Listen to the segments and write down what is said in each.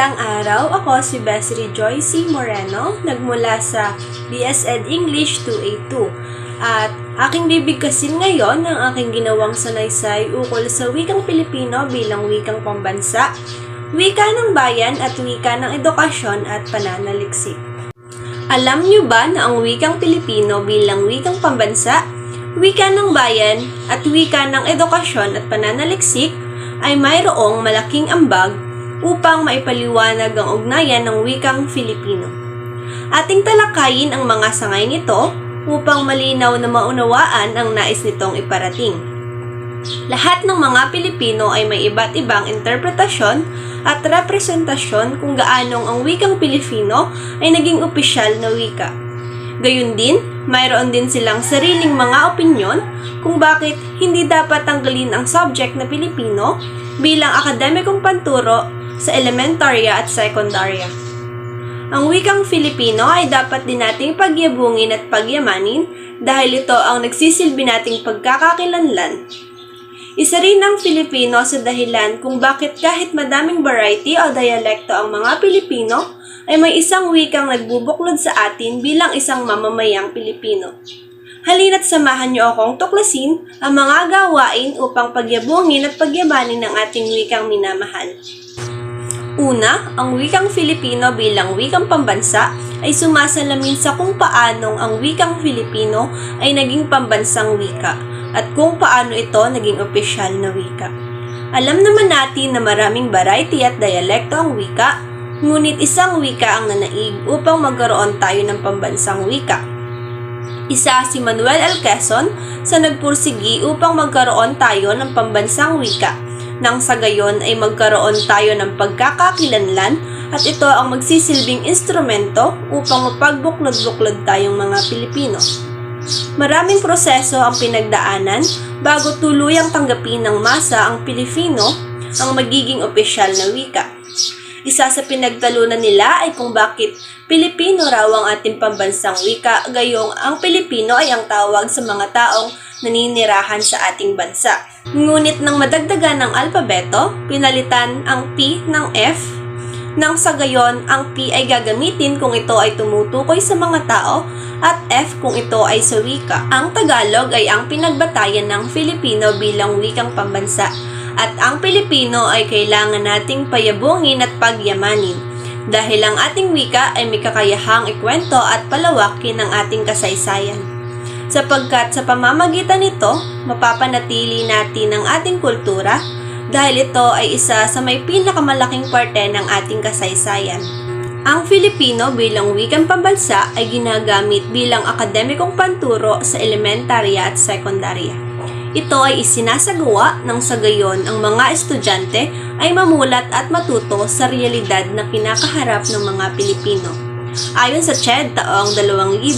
Magandang araw, ako si Besri Joyce Moreno, nagmula sa BS Ed English 2A2. At aking bibigkasin ngayon ang aking ginawang sanaysay ukol sa wikang Pilipino bilang wikang pambansa, wika ng bayan at wika ng edukasyon at pananaliksik. Alam niyo ba na ang wikang Pilipino bilang wikang pambansa, wika ng bayan at wika ng edukasyon at pananaliksik ay mayroong malaking ambag upang maipaliwanag ang ugnayan ng wikang Filipino. Ating talakayin ang mga sangay nito upang malinaw na maunawaan ang nais nitong iparating. Lahat ng mga Pilipino ay may iba't ibang interpretasyon at representasyon kung gaanong ang wikang Pilipino ay naging opisyal na wika. Gayun din, mayroon din silang sariling mga opinyon kung bakit hindi dapat tanggalin ang subject na Pilipino bilang akademikong panturo sa elementarya at sekundarya. Ang wikang Filipino ay dapat din nating pagyabungin at pagyamanin dahil ito ang nagsisilbi nating pagkakakilanlan. Isa rin ang Filipino sa dahilan kung bakit kahit madaming variety o dialekto ang mga Pilipino, ay may isang wikang nagbubuklod sa atin bilang isang mamamayang Pilipino. Halina't samahan niyo akong tuklasin ang mga gawain upang pagyabungin at pagyamanin ng ating wikang minamahal. Una, ang wikang Filipino bilang wikang pambansa ay sumasalamin sa kung paanong ang wikang Filipino ay naging pambansang wika at kung paano ito naging opisyal na wika. Alam naman natin na maraming variety at dialekto ang wika, ngunit isang wika ang nanaig upang magkaroon tayo ng pambansang wika. Isa si Manuel L. Quezon sa nagpursigi upang magkaroon tayo ng pambansang wika. Nang sa gayon ay magkaroon tayo ng pagkakakilanlan at ito ang magsisilbing instrumento upang mapagbuklod-buklod tayong mga Pilipino. Maraming proseso ang pinagdaanan bago tuluyang tanggapin ng masa ang Pilipino ang magiging opisyal na wika. Isa sa pinagtalunan nila ay kung bakit Pilipino raw ang ating pambansang wika, gayong ang Pilipino ay ang tawag sa mga taong naninirahan sa ating bansa. Ngunit nang madagdagan ng alpabeto, pinalitan ang P ng F, nang sa gayon ang P ay gagamitin kung ito ay tumutukoy sa mga tao at F kung ito ay sa wika. Ang Tagalog ay ang pinagbatayan ng Filipino bilang wikang pambansa at ang Pilipino ay kailangan nating payabungin at pagyamanin dahil ang ating wika ay may kakayahang ikwento at palawakin ang ating kasaysayan. Sapagkat sa pamamagitan nito, mapapanatili natin ang ating kultura dahil ito ay isa sa may pinakamalaking parte ng ating kasaysayan. Ang Filipino bilang wikang pambansa ay ginagamit bilang akademikong panturo sa elementarya at sekundarya. Ito ay isinasagawa nang sa gayon ang mga estudyante ay mamulat at matuto sa realidad na kinakaharap ng mga Pilipino. Ayon sa CHED taong 2014,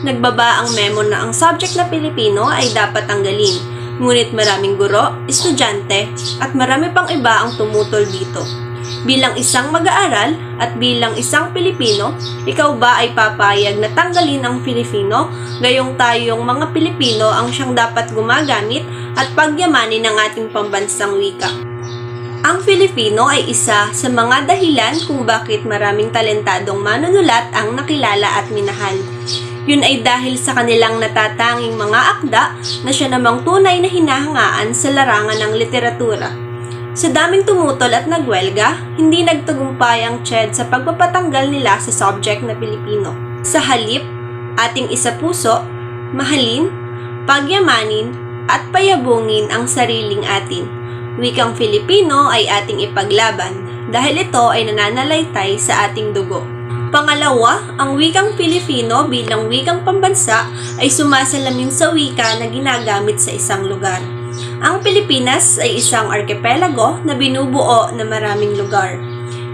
nagbaba ang memo na ang subject na Pilipino ay dapat tanggalin, ngunit maraming guro, estudyante, at marami pang iba ang tumutol dito. Bilang isang mag-aaral at bilang isang Pilipino, ikaw ba ay papayag na tanggalin ang Filipino, gayong tayong mga Pilipino ang siyang dapat gumagamit at pagyamanin ng ating pambansang wika? Ang Filipino ay isa sa mga dahilan kung bakit maraming talentadong manunulat ang nakilala at minahal. Yun ay dahil sa kanilang natatanging mga akda na siya namang tunay na hinahangaan sa larangan ng literatura. Sa daming tumutol at nagwelga, hindi nagtagumpay ang CHED sa pagpapatanggal nila sa subject na Pilipino. Sa halip, ating isapuso, mahalin, pagyamanin, at payabungin ang sariling atin. Wikang Filipino ay ating ipaglaban dahil ito ay nananalaytay sa ating dugo. Pangalawa, ang wikang Filipino bilang wikang pambansa ay sumasalamin sa wika na ginagamit sa isang lugar. Ang Pilipinas ay isang arkipelago na binubuo na maraming lugar.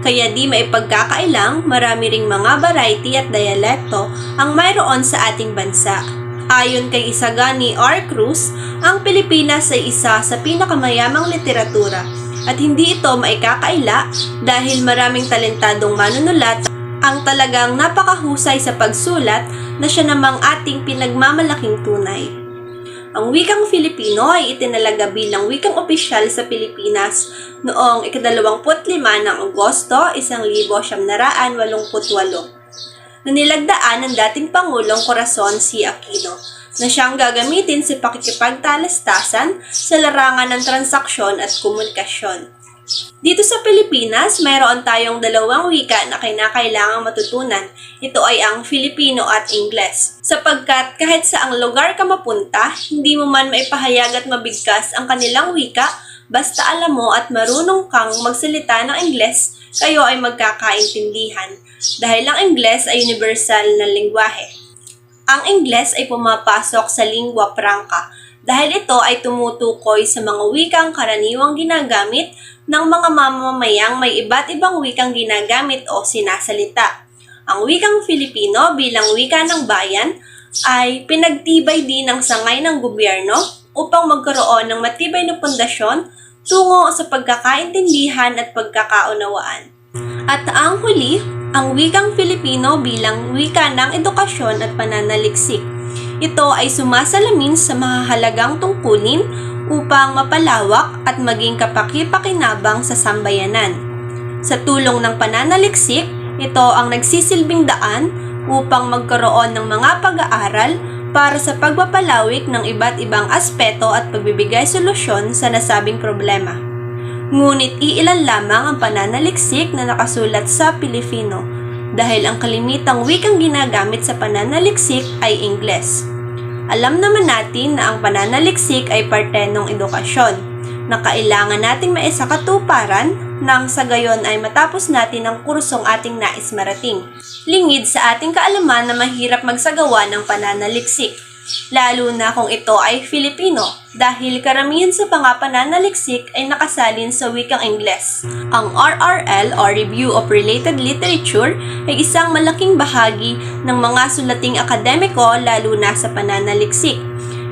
Kaya di maipagkakailang marami ring mga variety at dialekto ang mayroon sa ating bansa. Ayon kay Isagani R. Cruz, ang Pilipinas ay isa sa pinakamayamang literatura at hindi ito maikakaila dahil maraming talentadong manunulat ang talagang napakahusay sa pagsulat na siya namang ating pinagmamalaking tunay. Ang wikang Filipino ay itinalaga bilang wikang opisyal sa Pilipinas noong 25 ng Agosto 1988 na nilagdaan ng dating Pangulong Corazon C. Aquino na siyang gagamitin sa pakikipagtalastasan sa larangan ng transaksyon at komunikasyon. Dito sa Pilipinas, mayroon tayong dalawang wika na kinakailangang matutunan. Ito ay ang Filipino at Ingles. Sapagkat kahit saang lugar ka mapunta, hindi mo man maipahayag at mabigkas ang kanilang wika, basta alam mo at marunong kang magsalita ng Ingles, kayo ay magkakaintindihan. Dahil ang Ingles ay universal na lengguwahe. Ang Ingles ay pumapasok sa lingua franca dahil ito ay tumutukoy sa mga wikang karaniwang ginagamit ng mga mamamayang may iba't ibang wikang ginagamit o sinasalita. Ang wikang Filipino bilang wika ng bayan ay pinagtibay din ng sangay ng gobyerno upang magkaroon ng matibay na pundasyon tungo sa pagkakaintindihan at pagkakaunawaan. At ang huli, ang wikang Filipino bilang wika ng edukasyon at pananaliksik. Ito ay sumasalamin sa mahahalagang tungkulin upang mapalawak at maging kapaki-pakinabang sa sambayanan. Sa tulong ng pananaliksik, ito ang nagsisilbing daan upang magkaroon ng mga pag-aaral para sa pagpapalawik ng iba't ibang aspeto at pagbibigay solusyon sa nasabing problema. Ngunit iilan lamang ang pananaliksik na nakasulat sa Pilipino dahil ang kalimitang wikang ginagamit sa pananaliksik ay Ingles. Alam naman natin na ang pananaliksik ay parte ng edukasyon na kailangan nating maisakatuparan nang sa gayon ay matapos natin ang kursong ating nais marating. Lingid sa ating kaalaman na mahirap magsagawa ng pananaliksik, lalo na kung ito ay Filipino dahil karamihan sa mga pananaliksik ay nakasalin sa wikang Ingles. Ang RRL o Review of Related Literature ay isang malaking bahagi ng mga sulating akademiko lalo na sa pananaliksik.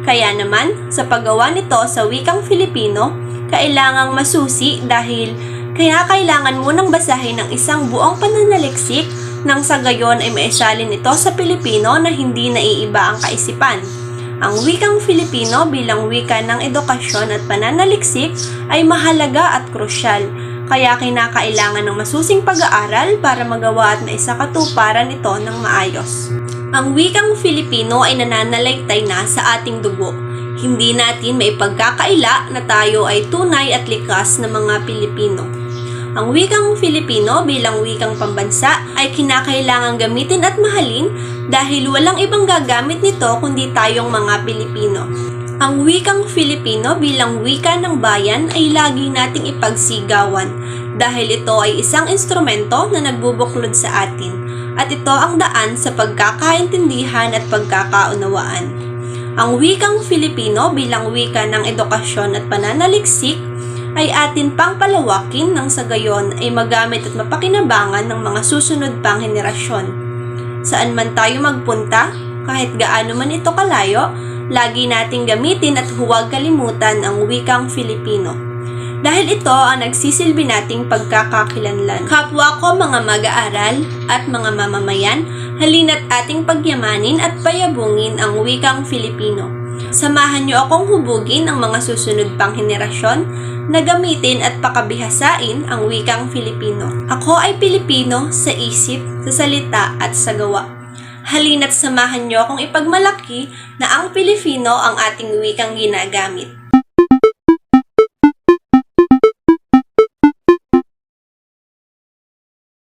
Kaya naman, sa paggawa nito sa wikang Filipino, kailangang masusi dahil kailangan munang basahin ng isang buong pananaliksik nang sa gayon ay maisalin ito sa Pilipino na hindi naiiba ang kaisipan. Ang wikang Filipino bilang wika ng edukasyon at pananaliksik ay mahalaga at krusyal, kaya kinakailangan ng masusing pag-aaral para magawa at maisakatuparan ito ng maayos. Ang wikang Filipino ay nananalaytay na sa ating dugo. Hindi natin maipagkakaila na tayo ay tunay at likas na mga Pilipino. Ang wikang Filipino bilang wikang pambansa ay kinakailangang gamitin at mahalin dahil walang ibang gagamit nito kundi tayong mga Pilipino. Ang wikang Filipino bilang wika ng bayan ay lagi nating ipagsigawan dahil ito ay isang instrumento na nagbubuklod sa atin at ito ang daan sa pagkakaintindihan at pagkakaunawaan. Ang wikang Filipino bilang wika ng edukasyon at pananaliksik ay atin pang palawakin nang sa gayon ay magamit at mapakinabangan ng mga susunod pang henerasyon. Saan man tayo magpunta, kahit gaano man ito kalayo, lagi nating gamitin at huwag kalimutan ang wikang Filipino. Dahil ito ang nagsisilbi nating pagkakakilanlan. Kapwa ko mga mag-aaral at mga mamamayan, halina't ating pagyamanin at payabungin ang wikang Filipino. Samahan niyo akong hubugin ang mga susunod pang henerasyon na gamitin at pakabihasain ang wikang Filipino. Ako ay Pilipino sa isip, sa salita at sa gawa. Halina't samahan niyo akong ipagmalaki na ang Pilipino ang ating wikang ginagamit.